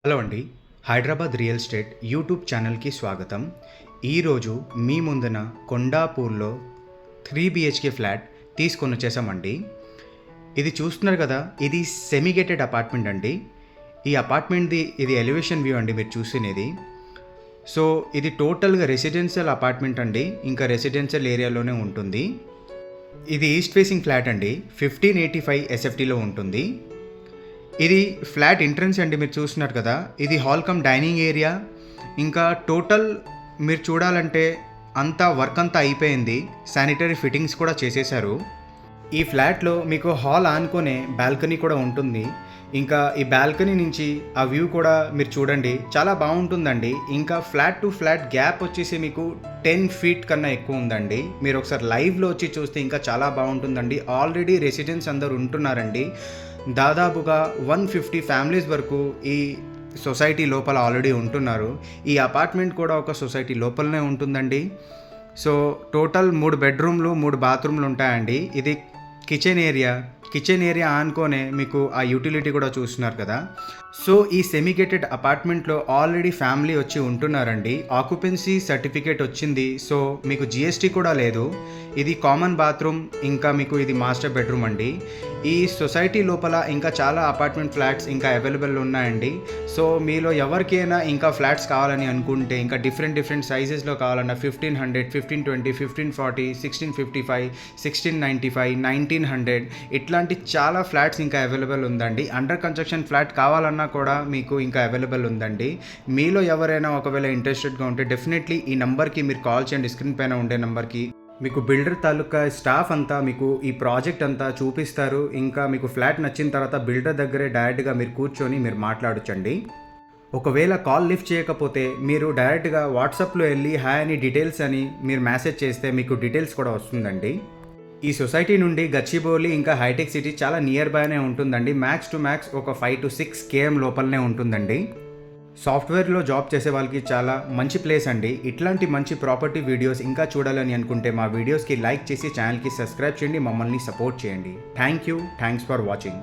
Hello అండి. Hyderabad real estate YouTube ఛానల్కి స్వాగతం. ఈరోజు మీ ముందున కొండాపూర్లో 3 BHK ఫ్లాట్ తీసుకొని వచ్చేసామండి. ఇది చూస్తున్నారు కదా, ఇది సెమీ గేటెడ్ అపార్ట్మెంట్ అండి. ఈ అపార్ట్మెంట్ది ఇది ఎలివేషన్ వ్యూ అండి మీరు చూసినది. సో ఇది టోటల్గా రెసిడెన్షియల్ అపార్ట్మెంట్ అండి, ఇంకా రెసిడెన్షియల్ ఏరియాలోనే ఉంటుంది. ఇది ఈస్ట్ ఫేసింగ్ ఫ్లాట్ అండి, 1585 SFTలో ఉంటుంది. ఇది ఫ్లాట్ ఎంట్రన్స్ అండి, మీరు చూస్తున్నారు కదా. ఇది హాల్ కమ్ డైనింగ్ ఏరియా. ఇంకా టోటల్ మీరు చూడాలంటే అంతా వర్క్ అంతా అయిపోయింది. శానిటరీ ఫిట్టింగ్స్ కూడా చేసేశారు. ఈ ఫ్లాట్లో మీకు హాల్ ఆనుకునే బాల్కనీ కూడా ఉంటుంది. ఇంకా ఈ బాల్కనీ నుంచి ఆ వ్యూ కూడా మీరు చూడండి, చాలా బాగుంటుందండి. ఇంకా ఫ్లాట్ టు ఫ్లాట్ గ్యాప్ వచ్చేసి మీకు 10 feet కన్నా ఎక్కువ ఉందండి. మీరు ఒకసారి లైవ్లో వచ్చి చూస్తే ఇంకా చాలా బాగుంటుందండి. ఆల్రెడీ రెసిడెంట్స్ అందరు ఉంటున్నారండి. దాదాపుగా 150 ఫ్యామిలీస్ వరకు ఈ సొసైటీ లోపల ఆల్రెడీ ఉంటున్నారు. ఈ అపార్ట్మెంట్ కూడా ఒక సొసైటీ లోపలనే ఉంటుందండి. సో టోటల్ 3 బెడ్రూమ్లు 3 బాత్రూమ్లు ఉంటాయండి. ఇది కిచెన్ ఏరియా అనుకోనే మీకు ఆ యూటిలిటీ కూడా చూస్తున్నారు కదా. సో ఈ సెమీ-గేటెడ్ అపార్ట్మెంట్లో ఆల్రెడీ ఫ్యామిలీ వచ్చి ఉంటున్నారండి. ఆక్యుపెన్సీ సర్టిఫికేట్ వచ్చింది. సో మీకు GST కూడా లేదు. ఇది కామన్ బాత్రూమ్, ఇంకా మీకు ఇది మాస్టర్ బెడ్రూమ్ అండి. ఈ సొసైటీ లోపల ఇంకా చాలా అపార్ట్మెంట్ ఫ్లాట్స్ ఇంకా అవైలబుల్ ఉన్నాయండి. సో మీలో ఎవరికైనా ఇంకా ఫ్లాట్స్ కావాలని అనుకుంటే, ఇంకా డిఫరెంట్ సైజెస్లో కావాలన్నా 1500, 1520, 1540, 1655, 1695, 1900 ఇట్లాంటి చాలా ఫ్లాట్స్ ఇంకా అవైలబుల్ ఉందండి. అండర్ కన్స్ట్రక్షన్ ఫ్లాట్ కావాలన్నా కూడా మీకు ఇంకా అవైలబుల్ ఉందండి. మీలో ఎవరైనా ఒకవేళ ఇంట్రెస్టెడ్గా ఉంటే డెఫినెట్లీ ఈ నెంబర్కి మీరు కాల్ చేయండి. స్క్రీన్ పైన ఉండే నెంబర్కి మీకు బిల్డర్ తాలూకా స్టాఫ్ అంతా మీకు ఈ ప్రాజెక్ట్ అంతా చూపిస్తారు. ఇంకా మీకు ఫ్లాట్ నచ్చిన తర్వాత బిల్డర్ దగ్గరే డైరెక్ట్గా మీరు కూర్చొని మీరు మాట్లాడొచ్చండి. ఒకవేళ కాల్ లిఫ్ట్ చేయకపోతే మీరు డైరెక్ట్గా వాట్సాప్లో వెళ్ళి హాయ్ అని డీటెయిల్స్ అని మీరు మెసేజ్ చేస్తే మీకు డీటెయిల్స్ కూడా వస్తుందండి. ఈ సొసైటీ నుండి గచ్చిబౌలి ఇంకా హైటెక్ సిటీ చాలా నియర్ బైనే ఉంటుందండి. మ్యాక్స్ టు మ్యాక్స్ ఒక 5 to 6 km లోపలనే ఉంటుందండి. సాఫ్ట్వేర్లో జాబ్ చేసే వాళ్ళకి చాలా మంచి ప్లేస్ అండి. ఇట్లాంటి మంచి ప్రాపర్టీ వీడియోస్ ఇంకా చూడాలని అనుకుంటే మా వీడియోస్కి లైక్ చేసి ఛానల్కి సబ్స్క్రైబ్ చేయండి, మమ్మల్ని సపోర్ట్ చేయండి. Thanks for watching.